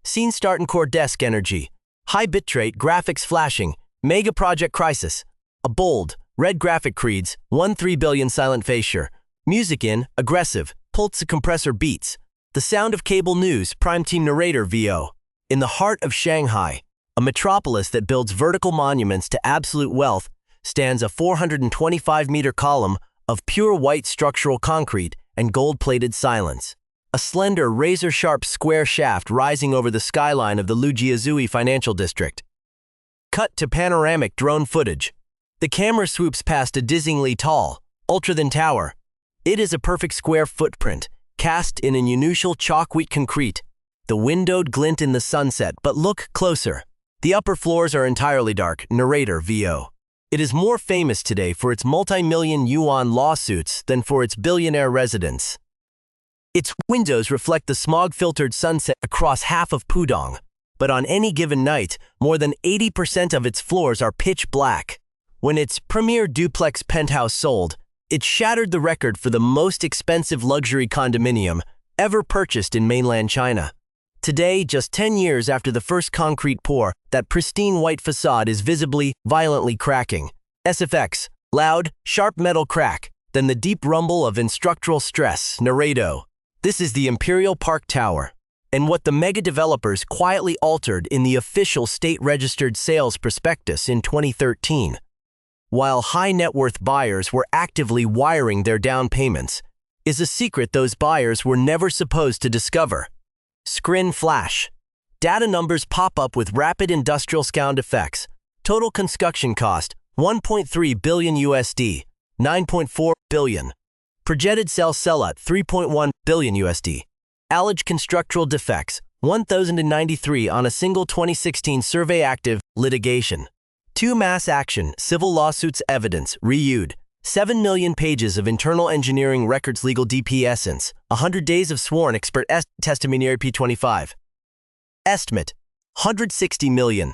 Scene start and core desk energy. High bitrate, graphics flashing, mega project crisis. A bold, red graphic creeds, 1-3 billion silent facial. Music in, aggressive, pulse compressor beats. The sound of cable news, prime team narrator VO. In the heart of Shanghai, a metropolis that builds vertical monuments to absolute wealth, stands a 425-meter column of pure white structural concrete and gold-plated silence. A slender, razor-sharp square shaft rising over the skyline of the Lujiazui Financial District. Cut to panoramic drone footage. The camera swoops past a dizzyingly tall, ultra-thin tower. It is a perfect square footprint, cast in an unusual chalk-wheat concrete. The windowed glint in the sunset, but look closer. The upper floors are entirely dark, narrator VO. It is more famous today for its multi-million yuan lawsuits than for its billionaire residence. Its windows reflect the smog-filtered sunset across half of Pudong, but on any given night, more than 80% of its floors are pitch black. When its premier duplex penthouse sold, it shattered the record for the most expensive luxury condominium ever purchased in mainland China. Today, just 10 years after the first concrete pour, that pristine white facade is visibly, violently cracking. SFX, loud, sharp metal crack, then the deep rumble of structural stress, narrato. This is the Imperial Park Tower, and what the mega developers quietly altered in the official state-registered sales prospectus in 2013. While high-net-worth buyers were actively wiring their down payments, is a secret those buyers were never supposed to discover. Screen flash. Data numbers pop up with rapid industrial sound effects. Total construction cost, 1.3 billion USD, 9.4 billion. Projected sellout, 3.1 billion USD. Alleged constructural defects, 1,093 on a single 2016 survey. Active litigation. 2 mass action, civil lawsuits evidence, reviewed. 7 million pages of internal engineering records. Legal DP essence, 100 days of sworn expert testimony. P25. Estimate, 160 million.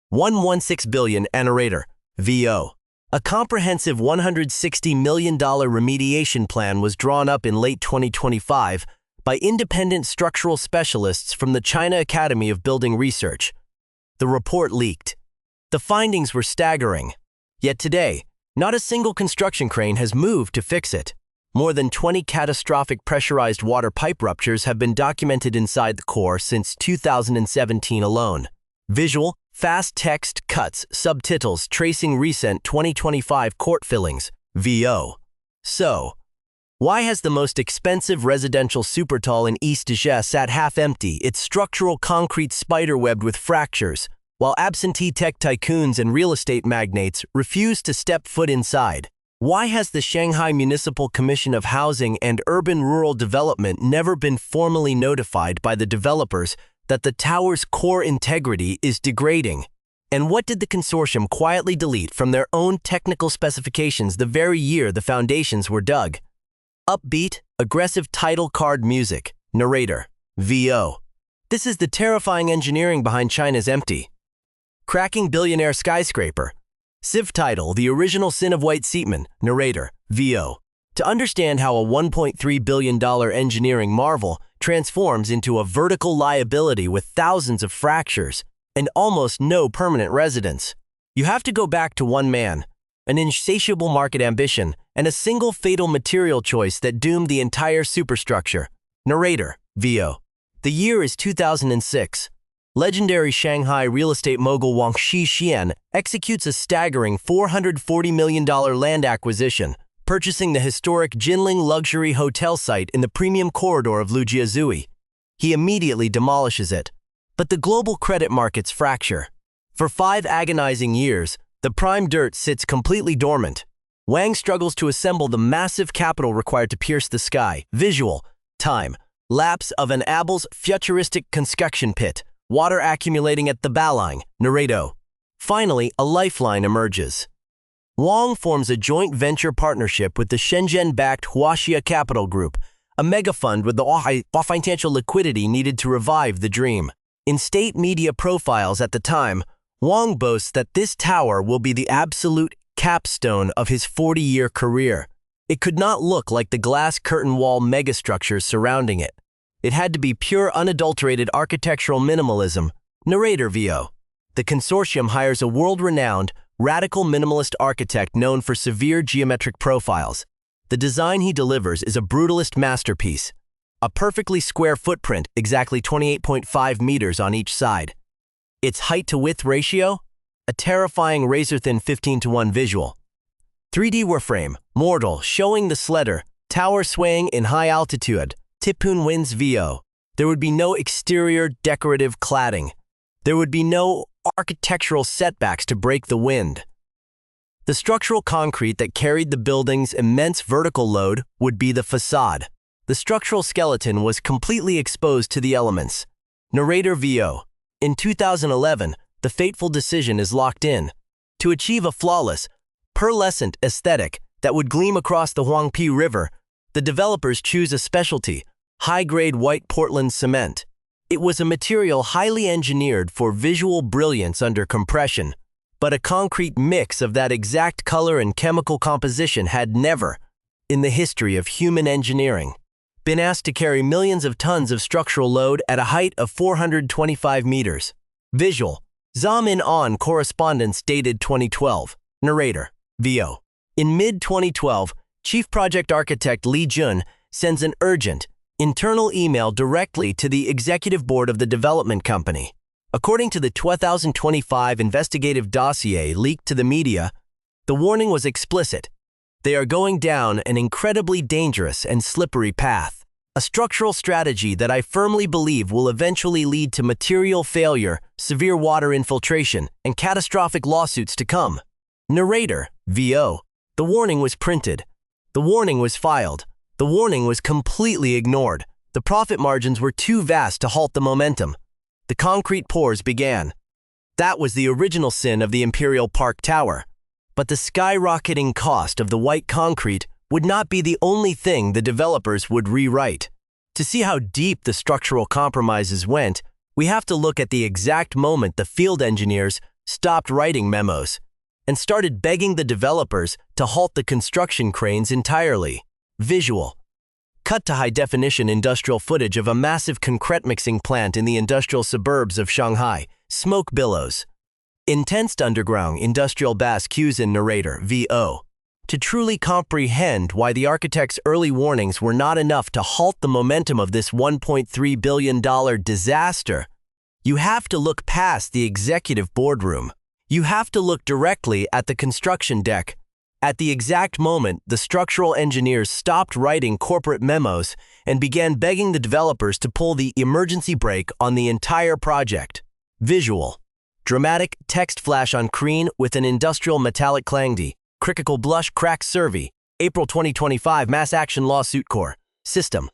116 billion. Narrator, VO. A comprehensive $160 million remediation plan was drawn up in late 2025 by independent structural specialists from the China Academy of Building Research. The report leaked. The findings were staggering. Yet today, not a single construction crane has moved to fix it. More than 20 catastrophic pressurized water pipe ruptures have been documented inside the core since 2017 alone. Visual, fast text cuts, subtitles tracing recent 2025 court fillings, VO. So, why has the most expensive residential Supertall in East Asia sat half empty, its structural concrete spiderwebbed with fractures, while absentee tech tycoons and real estate magnates refuse to step foot inside? Why has the Shanghai Municipal Commission of Housing and Urban Rural Development never been formally notified by the developers that the tower's core integrity is degrading? And what did the consortium quietly delete from their own technical specifications the very year the foundations were dug? Upbeat, aggressive title card music, narrator, VO. This is the terrifying engineering behind China's empty, cracking billionaire skyscraper. Civ title, The Original Sin of White Seatman, narrator, VO. To understand how a $1.3 billion engineering marvel transforms into a vertical liability with thousands of fractures and almost no permanent residence, you have to go back to one man, an insatiable market ambition, and a single fatal material choice that doomed the entire superstructure. Narrator, VO. The year is 2006. Legendary Shanghai real estate mogul Wang Shixian executes a staggering $440 million land acquisition, purchasing the historic Jinling luxury hotel site in the premium corridor of Lujiazui. He immediately demolishes it. But the global credit markets fracture. For 5 agonizing years, the prime dirt sits completely dormant. Wang struggles to assemble the massive capital required to pierce the sky. Visual, time, lapse of an Abel's futuristic construction pit, water accumulating at the bowline, narrato. Finally, a lifeline emerges. Wang forms a joint venture partnership with the Shenzhen-backed Huaxia Capital Group, a mega-fund with the financial liquidity needed to revive the dream. In state media profiles at the time, Wang boasts that this tower will be the absolute capstone of his 40-year career. It could not look like the glass curtain wall megastructures surrounding it. It had to be pure, unadulterated architectural minimalism. Narrator VO. The consortium hires a world-renowned, radical minimalist architect known for severe geometric profiles. The design he delivers is a brutalist masterpiece. A perfectly square footprint, exactly 28.5 meters on each side. Its height-to-width ratio? A terrifying razor-thin 15:1 visual. 3D warframe, mortal, showing the slender, tower swaying in high altitude. Typhoon winds VO. There would be no exterior decorative cladding. There would be no architectural setbacks to break the wind. The structural concrete that carried the building's immense vertical load would be the facade. The structural skeleton was completely exposed to the elements. Narrator VO. In 2011, the fateful decision is locked in. To achieve a flawless, pearlescent aesthetic that would gleam across the Huangpi River, the developers choose a specialty, high-grade white Portland cement. It was a material highly engineered for visual brilliance under compression, but a concrete mix of that exact color and chemical composition had never, in the history of human engineering, been asked to carry millions of tons of structural load at a height of 425 meters. Visual. Zoom in on correspondence dated 2012. Narrator. VO. In mid-2012, Chief Project Architect Li Jun sends an urgent, internal email directly to the executive board of the development company. According to the 2025 investigative dossier leaked to the media, the warning was explicit. They are going down an incredibly dangerous and slippery path, a structural strategy that I firmly believe will eventually lead to material failure, severe water infiltration, and catastrophic lawsuits to come. Narrator. VO. The warning was printed. The warning was filed. The warning was completely ignored. The profit margins were too vast to halt the momentum. The concrete pours began. That was the original sin of the Imperial Park Tower. But the skyrocketing cost of the white concrete would not be the only thing the developers would rewrite. To see how deep the structural compromises went, we have to look at the exact moment the field engineers stopped writing memos and started begging the developers to halt the construction cranes entirely. Visual. Cut to high-definition industrial footage of a massive concrete mixing plant in the industrial suburbs of Shanghai. Smoke billows. Intense underground industrial bass cues in narrator. VO. To truly comprehend why the architect's early warnings were not enough to halt the momentum of this $1.3 billion disaster, you have to look past the executive boardroom. You have to look directly at the construction deck. At the exact moment, the structural engineers stopped writing corporate memos and began begging the developers to pull the emergency brake on the entire project. Visual. Dramatic text flash on screen with an industrial metallic clangdy. Critical blush crack survey. April 2025 Mass Action Lawsuit Core. System.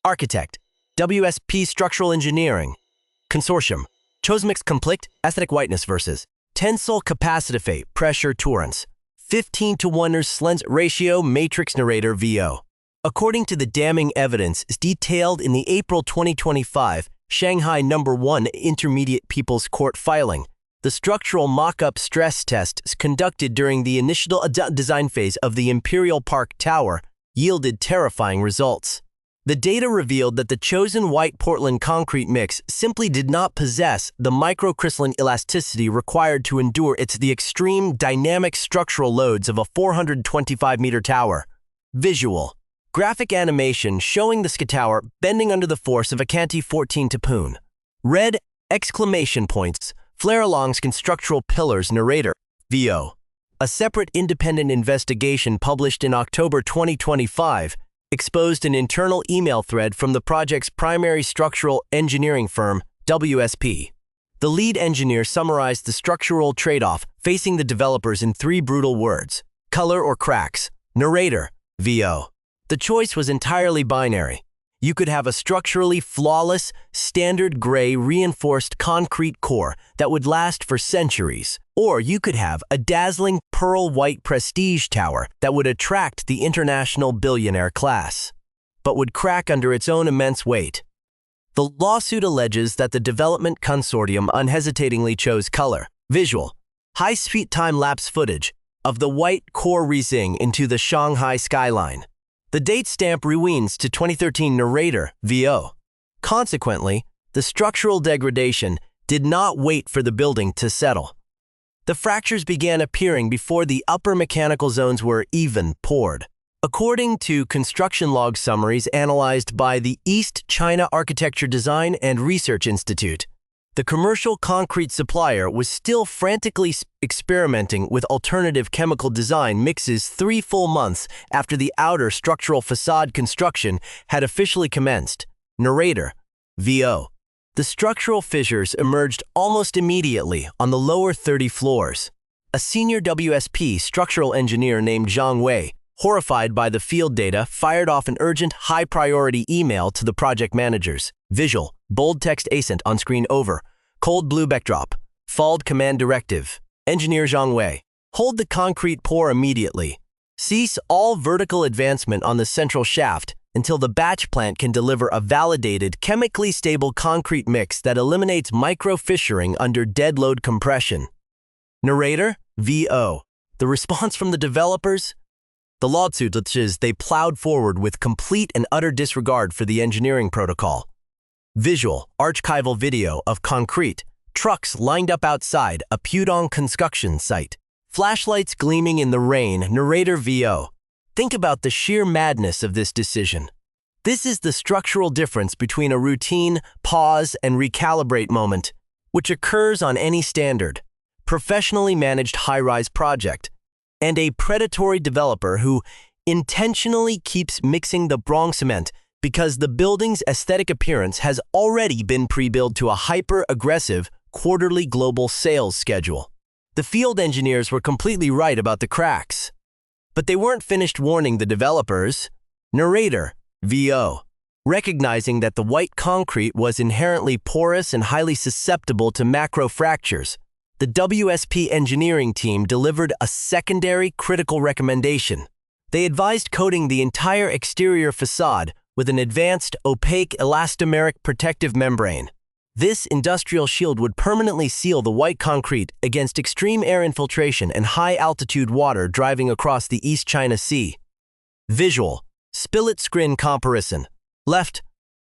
Architect. WSP Structural Engineering. Consortium. Chosmix Complete Aesthetic Whiteness versus Tensile Capacitive Pressure Tolerance. 15:1 slens ratio matrix. Narrator. VO. According to the damning evidence detailed in the April 2025 Shanghai No. 1 Intermediate People's Court filing, the structural mock-up stress tests conducted during the initial design phase of the Imperial Park Tower yielded terrifying results. The data revealed that the chosen white Portland concrete mix simply did not possess the microcrystalline elasticity required to endure the extreme dynamic structural loads of a 425-meter tower. Visual. Graphic animation showing the ski tower bending under the force of a Canty 14 typhoon. Red exclamation points flare along structural pillars. Narrator. VO. A separate independent investigation published in October 2025 exposed an internal email thread from the project's primary structural engineering firm, WSP. The lead engineer summarized the structural trade-off facing the developers in 3 brutal words: color or cracks. Narrator. VO. The choice was entirely binary. You could have a structurally flawless, standard gray reinforced concrete core that would last for centuries, or you could have a dazzling pearl white prestige tower that would attract the international billionaire class, but would crack under its own immense weight. The lawsuit alleges that the development consortium unhesitatingly chose color, visual, high-speed time-lapse footage of the white core rising into the Shanghai skyline. The date stamp rewinds to 2013. Narrator. VO. Consequently, the structural degradation did not wait for the building to settle. The fractures began appearing before the upper mechanical zones were even poured. According to construction log summaries analyzed by the East China Architecture Design and Research Institute, the commercial concrete supplier was still frantically experimenting with alternative chemical design mixes 3 full months after the outer structural facade construction had officially commenced. Narrator, VO. The structural fissures emerged almost immediately on the lower 30 floors. A senior WSP structural engineer named Zhang Wei, horrified by the field data, fired off an urgent, high-priority email to the project managers. Visual, bold text accent on screen over. Cold blue backdrop. FALD command directive. Engineer Zhang Wei. Hold the concrete pour immediately. Cease all vertical advancement on the central shaft until the batch plant can deliver a validated, chemically stable concrete mix that eliminates micro-fissuring under dead load compression. Narrator, VO. The response from the developers? The lawsuit alleges they plowed forward with complete and utter disregard for the engineering protocol. Visual, archival video of concrete, trucks lined up outside a Pudong construction site. Flashlights gleaming in the rain, narrator VO. Think about the sheer madness of this decision. This is the structural difference between a routine, pause, and recalibrate moment, which occurs on any standard, professionally managed high-rise project, and a predatory developer who intentionally keeps mixing the wrong cement because the building's aesthetic appearance has already been pre-built to a hyper-aggressive quarterly global sales schedule. The field engineers were completely right about the cracks, but they weren't finished warning the developers. Narrator, VO. Recognizing that the white concrete was inherently porous and highly susceptible to macro fractures, the WSP engineering team delivered a secondary critical recommendation. They advised coating the entire exterior facade with an advanced, opaque elastomeric protective membrane. This industrial shield would permanently seal the white concrete against extreme air infiltration and high-altitude water driving across the East China Sea. Visual, spillet screen comparison. Left,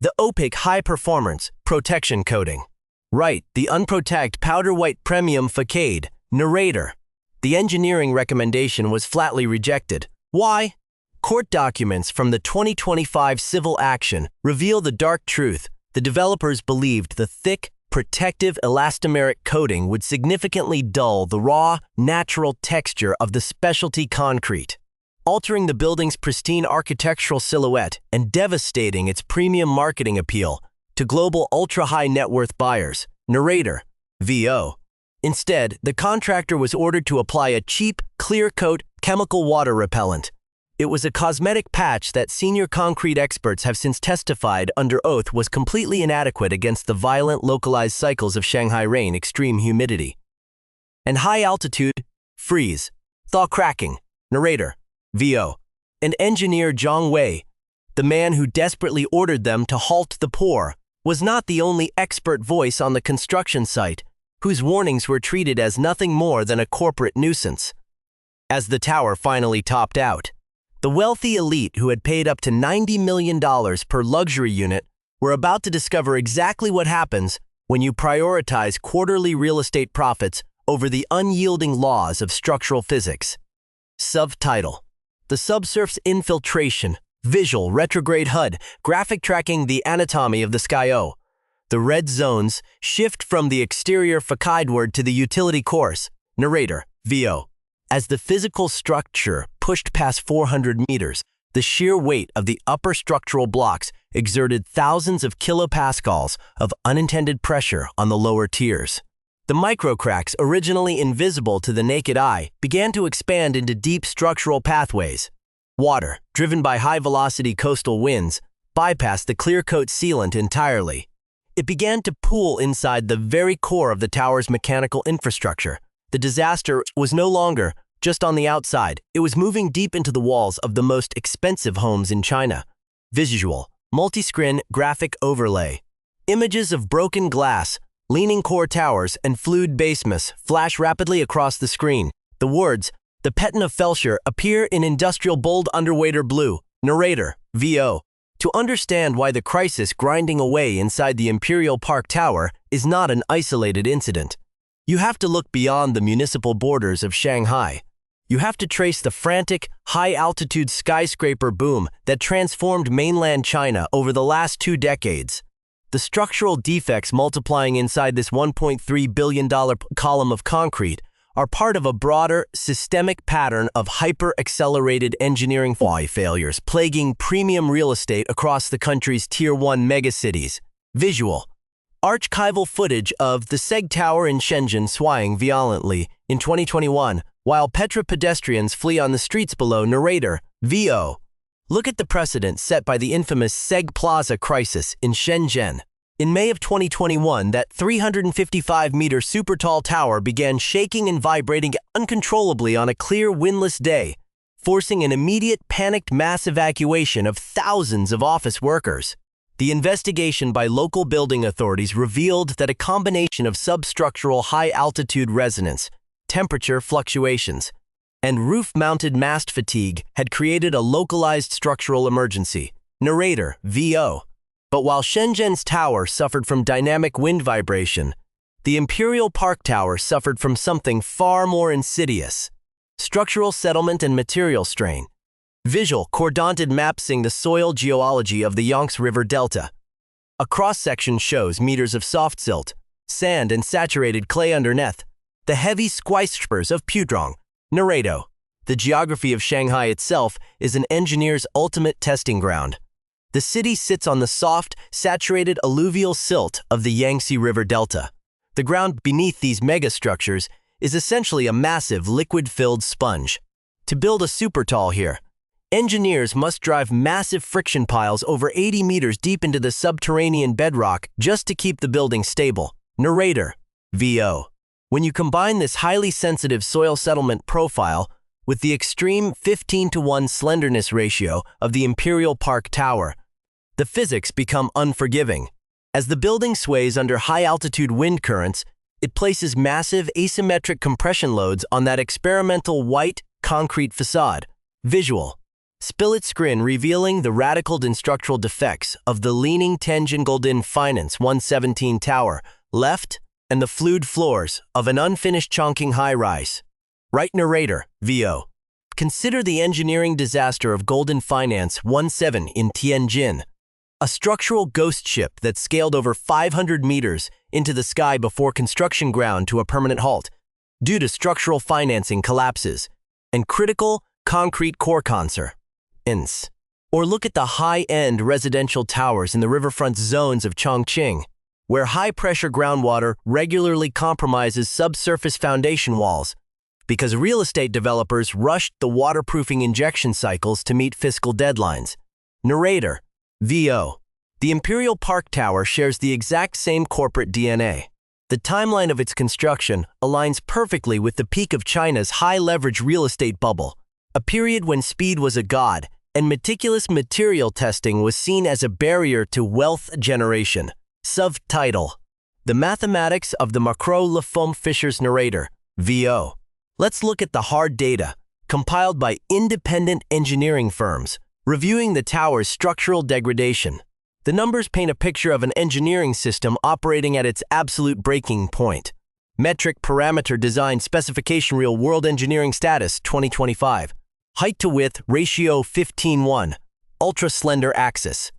the opaque high-performance protection coating. Right, the unprotected powder white premium facade. Narrator. The engineering recommendation was flatly rejected. Why? Court documents from the 2025 civil action reveal the dark truth. The developers believed the thick, protective elastomeric coating would significantly dull the raw, natural texture of the specialty concrete, altering the building's pristine architectural silhouette and devastating its premium marketing appeal to global ultra-high net worth buyers. Narrator, VO. Instead, the contractor was ordered to apply a cheap, clear-coat chemical water repellent. It was a cosmetic patch that senior concrete experts have since testified under oath was completely inadequate against the violent localized cycles of Shanghai rain, extreme humidity, and high-altitude freeze, thaw cracking. Narrator, VO. And engineer Zhang Wei, the man who desperately ordered them to halt the pour, was not the only expert voice on the construction site whose warnings were treated as nothing more than a corporate nuisance. As the tower finally topped out, the wealthy elite who had paid up to $90 million per luxury unit were about to discover exactly what happens when you prioritize quarterly real estate profits over the unyielding laws of structural physics. Subtitle: The Subsurface Infiltration. Visual, retrograde HUD, graphic tracking the anatomy of the skyo. The red zones shift from the exterior facadeward to the utility course. Narrator, VO. As the physical structure pushed past 400 meters, the sheer weight of the upper structural blocks exerted thousands of kilopascals of unintended pressure on the lower tiers. The microcracks, originally invisible to the naked eye, began to expand into deep structural pathways. Water, driven by high-velocity coastal winds, bypassed the clear-coat sealant entirely. It began to pool inside the very core of the tower's mechanical infrastructure. The disaster was no longer just on the outside. It was moving deep into the walls of the most expensive homes in China. Visual, multi-screen graphic overlay. Images of broken glass, leaning core towers, and fluid basements flash rapidly across the screen. The words, "The Petton of Felsher," appear in industrial bold underwater blue. Narrator, VO. To understand why the crisis grinding away inside the Imperial Park Tower is not an isolated incident, you have to look beyond the municipal borders of Shanghai. You have to trace the frantic, high-altitude skyscraper boom that transformed mainland China over the last 2 decades. The structural defects multiplying inside this $1.3 billion column of concrete are part of a broader, systemic pattern of hyper-accelerated engineering failures plaguing premium real estate across the country's Tier 1 megacities. Visual. Archival footage of the Seg Tower in Shenzhen swaying violently in 2021, while pedestrians flee on the streets below. Narrator, VO. Look at the precedent set by the infamous Seg Plaza crisis in Shenzhen. In May of 2021, that 355-meter Supertall tower began shaking and vibrating uncontrollably on a clear, windless day, forcing an immediate, panicked mass evacuation of thousands of office workers. The investigation by local building authorities revealed that a combination of substructural high-altitude resonance, temperature fluctuations, and roof-mounted mast fatigue had created a localized structural emergency. Narrator, VO. But while Shenzhen's tower suffered from dynamic wind vibration, the Imperial Park Tower suffered from something far more insidious: structural settlement and material strain. Visual, coordinated mapping the soil geology of the Yangtze River Delta. A cross-section shows meters of soft silt, sand, and saturated clay underneath the heavy skyscrapers of Pudong. Narrator. The geography of Shanghai itself is an engineer's ultimate testing ground. The city sits on the soft, saturated alluvial silt of the Yangtze River Delta. The ground beneath these megastructures is essentially a massive liquid-filled sponge. To build a Supertall here, engineers must drive massive friction piles over 80 meters deep into the subterranean bedrock just to keep the building stable. Narrator, VO. When you combine this highly sensitive soil settlement profile with the extreme 15:1 slenderness ratio of the Imperial Park Tower, the physics become unforgiving. As the building sways under high-altitude wind currents, it places massive asymmetric compression loads on that experimental white, concrete facade. Visual. Split screen revealing the radicaled and structural defects of the leaning Tianjin Golden Finance 117 Tower, left, and the fluid floors of an unfinished Chongqing high-rise. Right. Narrator, VO. Consider the engineering disaster of Golden Finance 17 in Tianjin, a structural ghost ship that scaled over 500 meters into the sky before construction ground to a permanent halt due to structural financing collapses and critical concrete core concerns. Or look at the high-end residential towers in the riverfront zones of Chongqing, where high-pressure groundwater regularly compromises subsurface foundation walls because real estate developers rushed the waterproofing injection cycles to meet fiscal deadlines. Narrator, VO. The Imperial Park Tower shares the exact same corporate DNA. The timeline of its construction aligns perfectly with the peak of China's high-leverage real estate bubble, a period when speed was a god and meticulous material testing was seen as a barrier to wealth generation. Subtitle: The Mathematics of the Macro-Le-Font-Fishers. Narrator, VO. Let's look at the hard data, compiled by independent engineering firms, reviewing the tower's structural degradation. The numbers paint a picture of an engineering system operating at its absolute breaking point. Metric Parameter Design Specification Real-World Engineering Status 2025. Height to width ratio 15:1. Ultra-slender axis.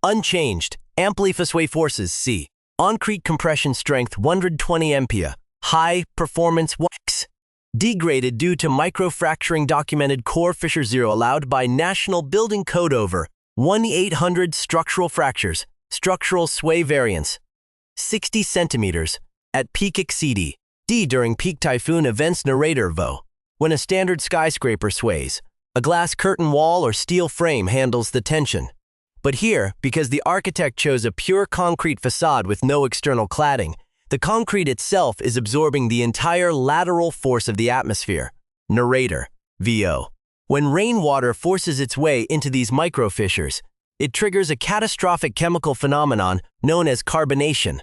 Unchanged. Amplify forces C. Concrete compression strength 120 MPa. High performance wax. Degraded due to microfracturing. Documented core fissure 0 allowed by National Building Code over 1,800 structural fractures. Structural sway variance 60 centimeters at peak exceed D during peak typhoon events. Narrator, VO. When a standard skyscraper sways, a glass curtain wall or steel frame handles the tension. But here, because the architect chose a pure concrete facade with no external cladding, the concrete itself is absorbing the entire lateral force of the atmosphere. Narrator, VO. When rainwater forces its way into these microfissures, it triggers a catastrophic chemical phenomenon known as carbonation.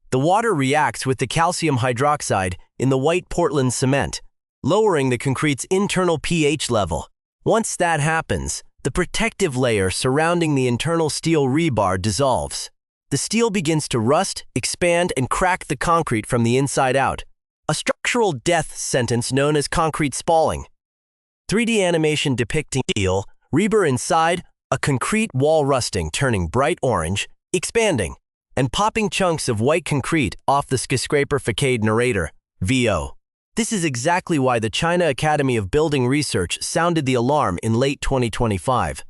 The water reacts with the calcium hydroxide in the white Portland cement, lowering the concrete's internal pH level. Once that happens, The protective layer surrounding the internal steel rebar dissolves. The steel begins to rust, expand, and crack the concrete from the inside out. A structural death sentence known as concrete spalling. 3D animation depicting steel, rebar inside, a concrete wall rusting, turning bright orange, expanding, and popping chunks of white concrete off the skyscraper facade narrator, VO. This is exactly why the China Academy of Building Research sounded the alarm in late 2025.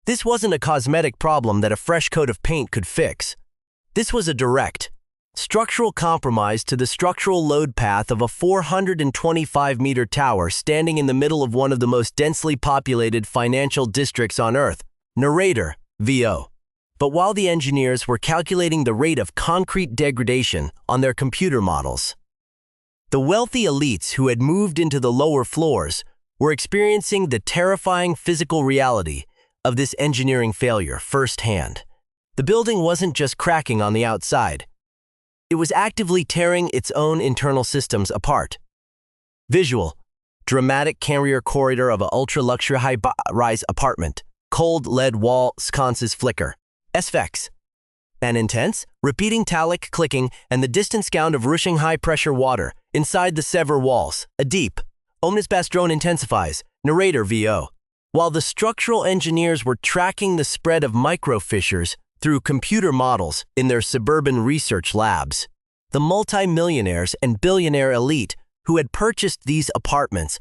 This wasn't a cosmetic problem that a fresh coat of paint could fix. This was a direct, structural compromise to the structural load path of a 425-meter tower standing in the middle of one of the most densely populated financial districts on Earth, narrator, VO. But while the engineers were calculating the rate of concrete degradation on their computer models, the wealthy elites who had moved into the lower floors were experiencing the terrifying physical reality of this engineering failure firsthand. The building wasn't just cracking on the outside. It was actively tearing its own internal systems apart. Visual, dramatic carrier corridor of an ultra-luxury high-rise apartment. Cold lead wall sconces flicker. SVX. An intense, repeating metallic clicking and the distant sound of rushing high-pressure water inside the sever walls. A deep, ominous bass drone intensifies. Narrator VO. While the structural engineers were tracking the spread of microfissures through computer models in their suburban research labs, the multimillionaires and billionaire elite who had purchased these apartments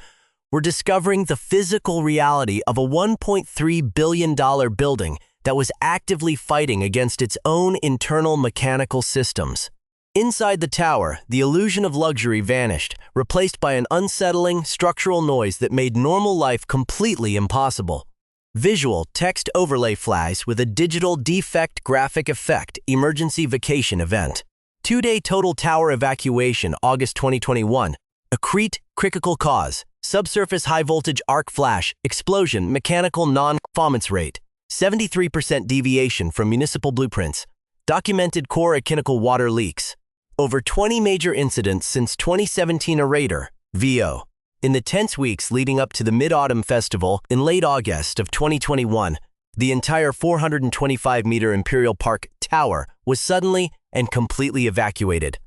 were discovering the physical reality of a $1.3 billion building that was actively fighting against its own internal mechanical systems. Inside the tower, the illusion of luxury vanished, replaced by an unsettling structural noise that made normal life completely impossible. Visual text overlay flags with a digital defect graphic effect emergency vacation event. 2-day total tower evacuation August 2021. Accrete critical cause. Subsurface high voltage arc flash explosion mechanical non-conformance rate. 73% deviation from municipal blueprints. Documented core mechanical water leaks. Over 20 major incidents since 2017 narrator, VO. In the tense weeks leading up to the Mid-Autumn Festival in late August of 2021, the entire 425-meter Imperial Park Tower was suddenly and completely evacuated.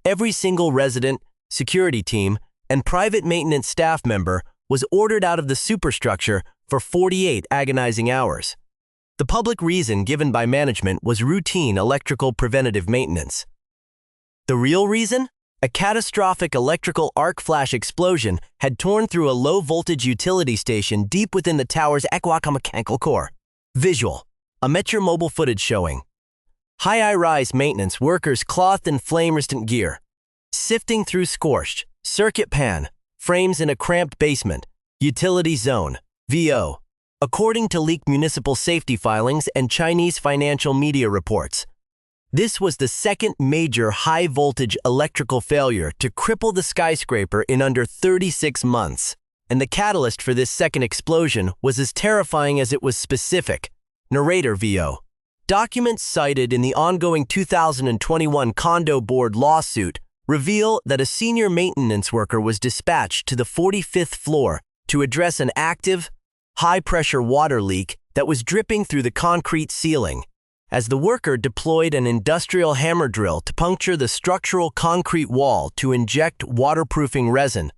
Every single resident, security team, and private maintenance staff member was ordered out of the superstructure for 48 agonizing hours. The public reason given by management was routine electrical preventative maintenance. The real reason? A catastrophic electrical arc flash explosion had torn through a low-voltage utility station deep within the tower's mechanical core. Visual. A Metro mobile footage showing high-rise maintenance workers clothed in flame-resistant gear, sifting through scorched circuit pan frames in a cramped basement, utility zone, VO. According to leaked municipal safety filings and Chinese financial media reports, this was the second major high-voltage electrical failure to cripple the skyscraper in under 36 months. And the catalyst for this second explosion was as terrifying as it was specific. Narrator VO. Documents cited in the ongoing 2021 Condo Board lawsuit reveal that a senior maintenance worker was dispatched to the 45th floor to address an active, high-pressure water leak that was dripping through the concrete ceiling. As the worker deployed an industrial hammer drill to puncture the structural concrete wall to inject waterproofing resin,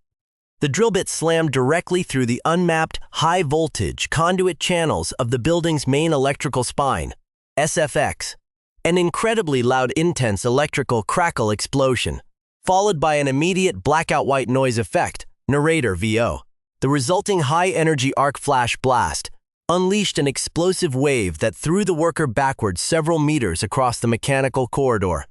the drill bit slammed directly through the unmapped high-voltage conduit channels of the building's main electrical spine, SFX. An incredibly loud, intense electrical crackle explosion, followed by an immediate blackout white noise effect, narrator VO. The resulting high-energy arc flash blast unleashed an explosive wave that threw the worker backwards several meters across the mechanical corridor,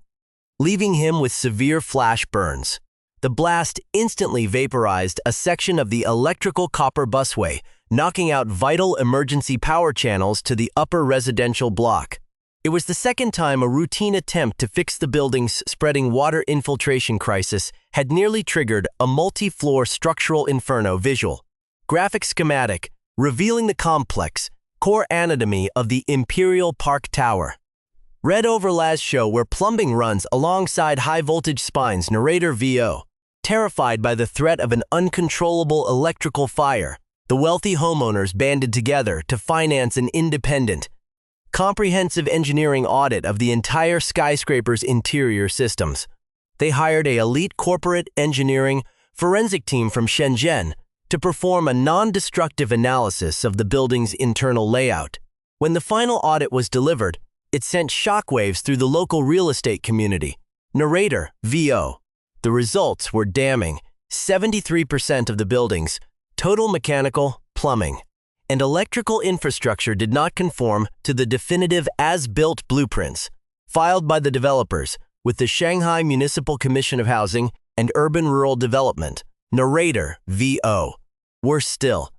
leaving him with severe flash burns. The blast instantly vaporized a section of the electrical copper busway, knocking out vital emergency power channels to the upper residential block. It was the second time a routine attempt to fix the building's spreading water infiltration crisis had nearly triggered a multi-floor structural inferno. Visual. Graphic schematic revealing the complex core anatomy of the Imperial Park Tower. Red overlays show where plumbing runs alongside high-voltage spines. Narrator VO. Terrified by the threat of an uncontrollable electrical fire, The wealthy homeowners banded together to finance an independent, comprehensive engineering audit of the entire skyscraper's interior systems. They hired an elite corporate engineering forensic team from Shenzhen to perform a non-destructive analysis of the building's internal layout. When the final audit was delivered, it sent shockwaves through the local real estate community. Narrator, VO. The results were damning. 73% of the building's total mechanical, plumbing, and electrical infrastructure did not conform to the definitive as-built blueprints filed by the developers with the Shanghai Municipal Commission of Housing and Urban Rural Development. Narrator, VO. Worse still,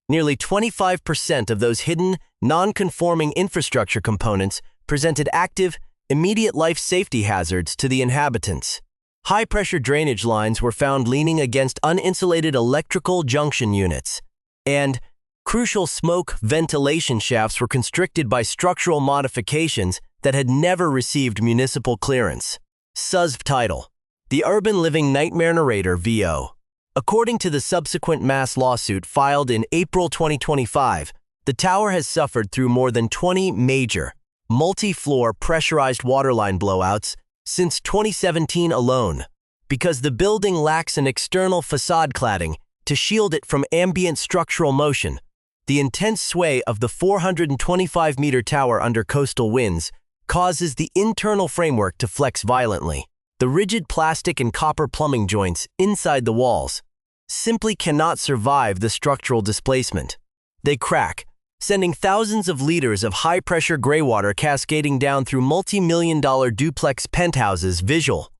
nearly 25% of those hidden, non-conforming infrastructure components presented active, immediate life safety hazards to the inhabitants. High-pressure drainage lines were found leaning against uninsulated electrical junction units, and crucial smoke ventilation shafts were constricted by structural modifications that had never received municipal clearance. Subtitle: The Urban Living Nightmare. Narrator, VO. According to the subsequent mass lawsuit filed in April 2025, the tower has suffered through more than 20 major, multi-floor pressurized waterline blowouts since 2017 alone, because the building lacks an external facade cladding to shield it from ambient structural motion. The intense sway of the 425-meter tower under coastal winds causes the internal framework to flex violently. The rigid plastic and copper plumbing joints inside the walls simply cannot survive the structural displacement. They crack, sending thousands of liters of high-pressure gray water cascading down through multi-million-dollar duplex penthouses. Visual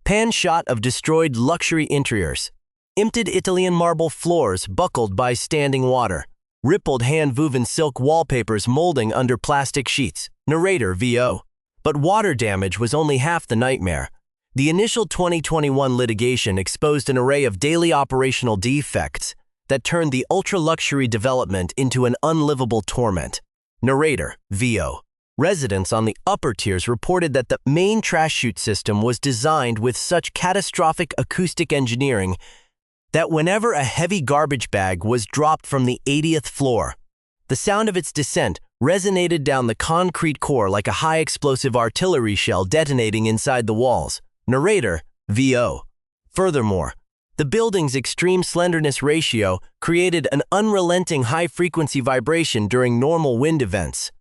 pan shot of destroyed luxury interiors, emptied Italian marble floors buckled by standing water, rippled hand-woven silk wallpapers molding under plastic sheets. Narrator, VO. But water damage was only half the nightmare. The initial 2021 litigation exposed an array of daily operational defects that turned the ultra-luxury development into an unlivable torment. Narrator, VO. Residents on the upper tiers reported that the main trash chute system was designed with such catastrophic acoustic engineering that whenever a heavy garbage bag was dropped from the 80th floor, the sound of its descent resonated down the concrete core like a high-explosive artillery shell detonating inside the walls. Narrator, VO. Furthermore, the building's extreme slenderness ratio created an unrelenting high-frequency vibration during normal wind events.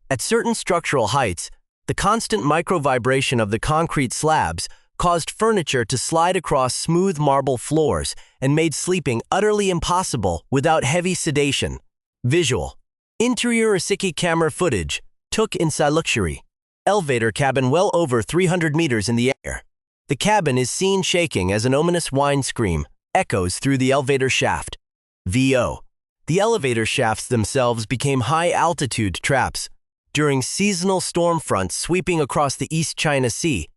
At certain structural heights, the constant micro-vibration of the concrete slabs caused furniture to slide across smooth marble floors and made sleeping utterly impossible without heavy sedation. Visual. Interior Asiki camera footage took inside luxury elevator cabin well over 300 meters in the air. The cabin is seen shaking as an ominous whine scream echoes through the elevator shaft. VO. The elevator shafts themselves became high-altitude traps. During seasonal storm fronts sweeping across the East China Sea,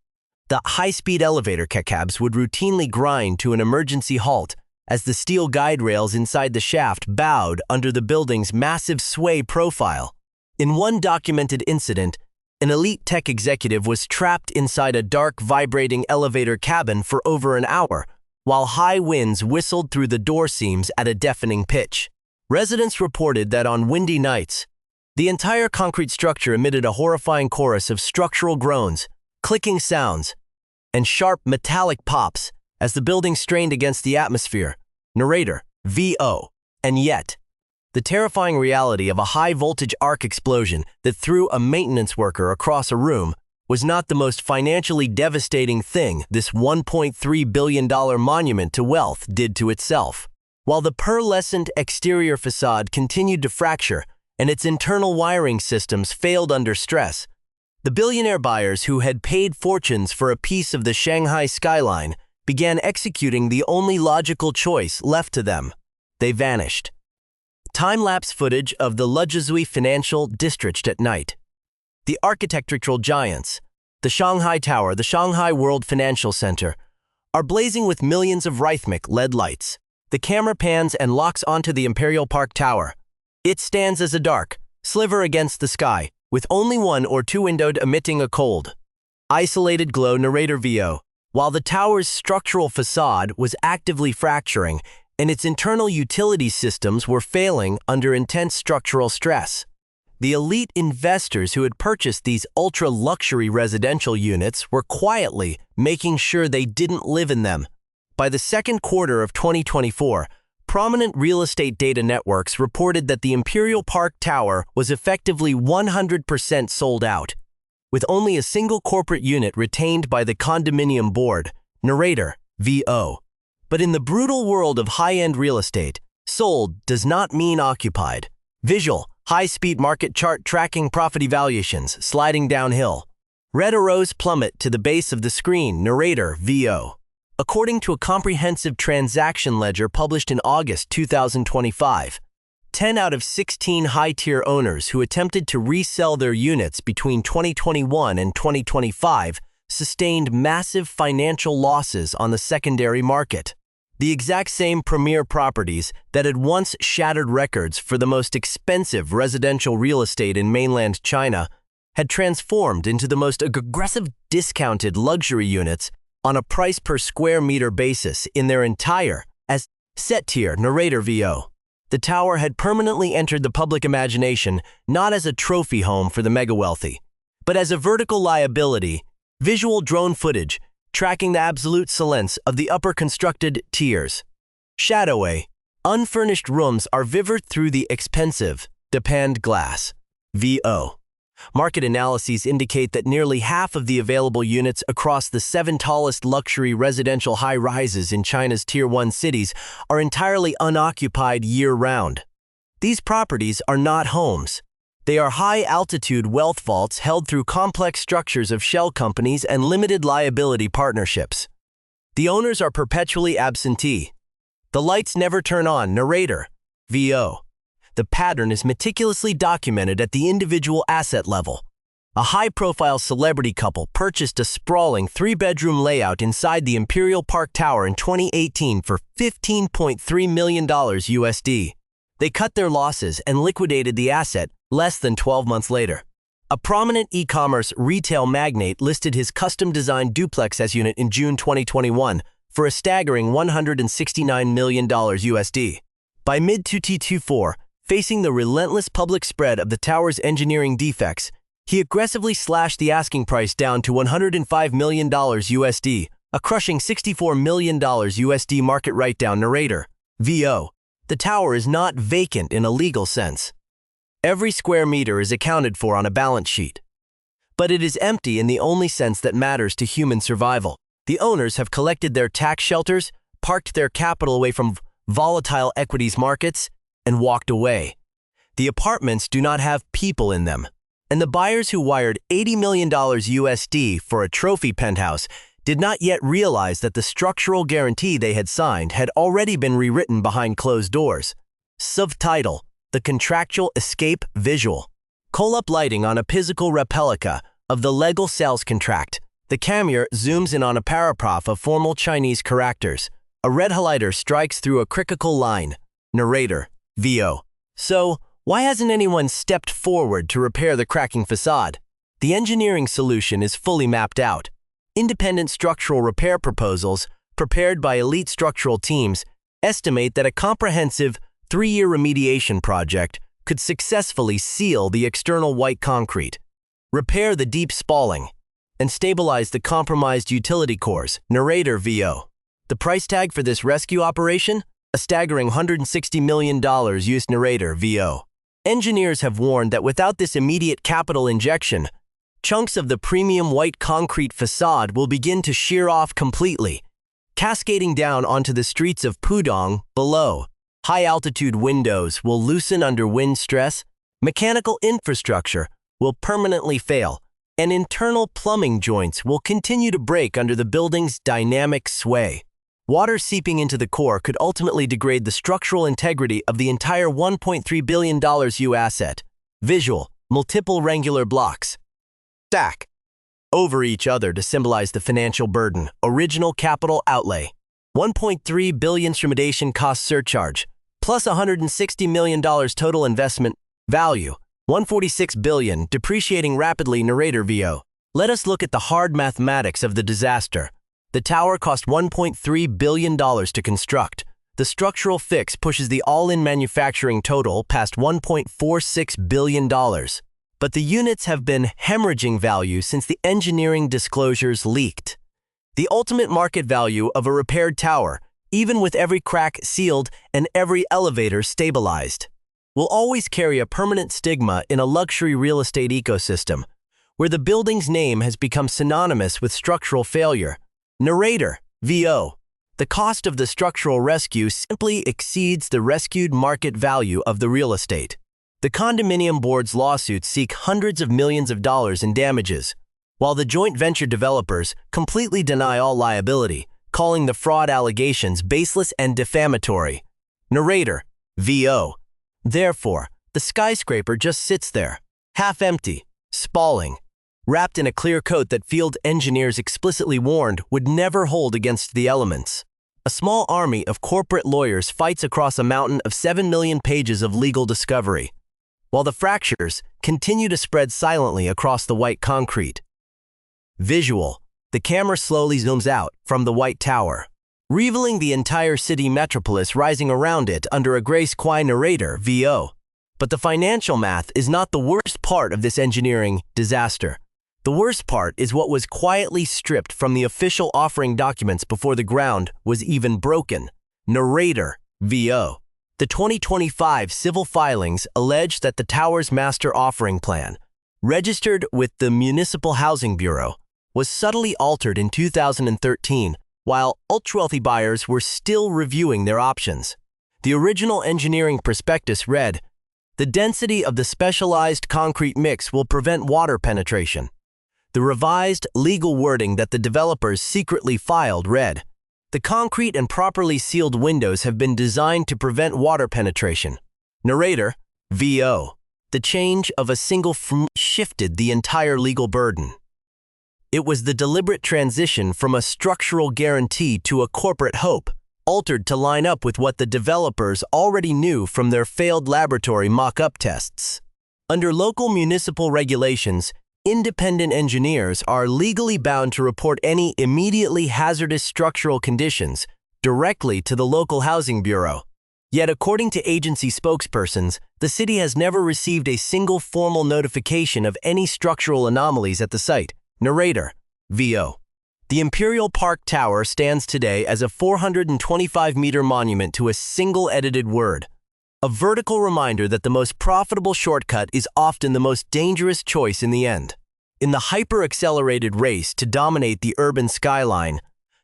the high-speed elevator cabs would routinely grind to an emergency halt as the steel guide rails inside the shaft bowed under the building's massive sway profile. In one documented incident, an elite tech executive was trapped inside a dark, vibrating elevator cabin for over an hour, while high winds whistled through the door seams at a deafening pitch. Residents reported that on windy nights, the entire concrete structure emitted a horrifying chorus of structural groans, clicking sounds, and sharp metallic pops as the building strained against the atmosphere. Narrator, VO. And yet, the terrifying reality of a high-voltage arc explosion that threw a maintenance worker across a room was not the most financially devastating thing this $1.3 billion monument to wealth did to itself. While the pearlescent exterior facade continued to fracture and its internal wiring systems failed under stress, the billionaire buyers who had paid fortunes for a piece of the Shanghai skyline began executing the only logical choice left to them. They vanished. Time-lapse footage of the Luzhui Financial District at night. The architectural giants, the Shanghai Tower, the Shanghai World Financial Center, are blazing with millions of rhythmic LED lights. The camera pans and locks onto the Imperial Park Tower. It stands as a dark sliver against the sky, with only one or two windows emitting a cold, isolated glow. Narrator, VO. While the tower's structural facade was actively fracturing, and its internal utility systems were failing under intense structural stress. The elite investors who had purchased these ultra-luxury residential units were quietly making sure they didn't live in them. By the second quarter of 2024, prominent real estate data networks reported that the Imperial Park Tower was effectively 100% sold out, with only a single corporate unit retained by the condominium board, Narrator, VO. But in the brutal world of high-end real estate, sold does not mean occupied. Visual, high-speed market chart tracking property valuations sliding downhill. Red arrows plummet to the base of the screen, Narrator, VO. According to a comprehensive transaction ledger published in August 2025, 10 out of 16 high-tier owners who attempted to resell their units between 2021 and 2025 sustained massive financial losses on the secondary market. The exact same premier properties that had once shattered records for the most expensive residential real estate in mainland China had transformed into the most aggressive discounted luxury units on a price per square meter basis in their entire as set tier, Narrator, VO. The tower had permanently entered the public imagination not as a trophy home for the mega-wealthy, but as a vertical liability, visual drone footage tracking the absolute silence of the upper constructed tiers. Shadowway, unfurnished rooms are vivid through the expensive, depanned glass. VO. Market analyses indicate that nearly half of the available units across the 7 tallest luxury residential high-rises in China's Tier 1 cities are entirely unoccupied year-round. These properties are not homes. They are high-altitude wealth vaults held through complex structures of shell companies and limited liability partnerships. The owners are perpetually absentee. The lights never turn on, Narrator, VO. The pattern is meticulously documented at the individual asset level. A high-profile celebrity couple purchased a sprawling 3-bedroom layout inside the Imperial Park Tower in 2018 for $15.3 million USD. They cut their losses and liquidated the asset less than 12 months later. A prominent e-commerce retail magnate listed his custom-designed duplex S unit in June 2021 for a staggering $169 million USD. By mid-2024, facing the relentless public spread of the tower's engineering defects, he aggressively slashed the asking price down to $105 million USD, a crushing $64 million USD market write-down, Narrator, VO. The tower is not vacant in a legal sense. Every square meter is accounted for on a balance sheet. But it is empty in the only sense that matters to human survival. The owners have collected their tax shelters, parked their capital away from volatile equities markets, and walked away. The apartments do not have people in them, and the buyers who wired $80 million USD for a trophy penthouse did not yet realize that the structural guarantee they had signed had already been rewritten behind closed doors. Subtitle: The Contractual Escape Visual. Call-up lighting on a physical replica of the legal sales contract. The camera zooms in on a paragraph of formal Chinese characters. A red highlighter strikes through a critical line. Narrator, VO. So, why hasn't anyone stepped forward to repair the cracking facade? The engineering solution is fully mapped out. Independent structural repair proposals, prepared by elite structural teams, estimate that a comprehensive 3-year remediation project could successfully seal the external white concrete, repair the deep spalling, and stabilize the compromised utility cores, Narrator, VO. The price tag for this rescue operation? A staggering $160 million US, Narrator, VO. Engineers have warned that without this immediate capital injection, chunks of the premium white concrete facade will begin to shear off completely, cascading down onto the streets of Pudong below. High-altitude windows will loosen under wind stress, mechanical infrastructure will permanently fail, and internal plumbing joints will continue to break under the building's dynamic sway. Water seeping into the core could ultimately degrade the structural integrity of the entire $1.3 billion US asset. Visual: multiple rectangular blocks stack over each other to symbolize the financial burden. Original capital outlay: $1.3 billion instrumentation cost surcharge, plus $160 million total investment value, $146 billion, depreciating rapidly, Narrator, VO. Let us look at the hard mathematics of the disaster. The tower cost $1.3 billion to construct. The The structural fix pushes the all-in manufacturing total past $1.46 billion. But the units have been hemorrhaging value since the engineering disclosures leaked. The ultimate market value of a repaired tower, even with every crack sealed and every elevator stabilized, will always carry a permanent stigma in a luxury real estate ecosystem, where the building's name has become synonymous with structural failure. Narrator, VO. The cost of the structural rescue simply exceeds the rescued market value of the real estate. The condominium board's lawsuits seek hundreds of millions of dollars in damages, while the joint venture developers completely deny all liability, calling the fraud allegations baseless and defamatory. Narrator, VO. Therefore, the skyscraper just sits there, half empty, spalling, wrapped in a clear coat that field engineers explicitly warned would never hold against the elements. A small army of corporate lawyers fights across a mountain of 7 million pages of legal discovery, while the fractures continue to spread silently across the white concrete. Visual. The camera slowly zooms out from the White Tower, revealing the entire city metropolis rising around it under a gray sky. Narrator, VO. But the financial math is not the worst part of this engineering disaster. The worst part is what was quietly stripped from the official offering documents before the ground was even broken. Narrator, VO. The 2025 civil filings allege that the tower's master offering plan, registered with the Municipal Housing Bureau, was subtly altered in 2013 while ultra-wealthy buyers were still reviewing their options. The original engineering prospectus read, "The density of the specialized concrete mix will prevent water penetration." The revised legal wording that the developers secretly filed read, "The concrete and properly sealed windows have been designed to prevent water penetration." Narrator, VO. The change of a single shifted the entire legal burden. It was the deliberate transition from a structural guarantee to a corporate hope, altered to line up with what the developers already knew from their failed laboratory mock-up tests. Under local municipal regulations, independent engineers are legally bound to report any immediately hazardous structural conditions directly to the local housing bureau. Yet, according to agency spokespersons, the city has never received a single formal notification of any structural anomalies at the site. Narrator, VO. The Imperial Park Tower stands today as a 425-meter monument to a single edited word, a vertical reminder that the most profitable shortcut is often the most dangerous choice in the end. In the hyper-accelerated race to dominate the urban skyline,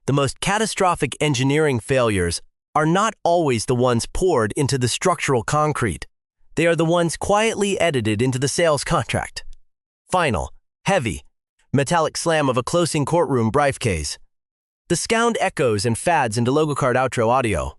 the most catastrophic engineering failures are not always the ones poured into the structural concrete. They are the ones quietly edited into the sales contract. Final, heavy, metallic slam of a closing courtroom briefcase. The sound echoes and fads into logo card outro audio.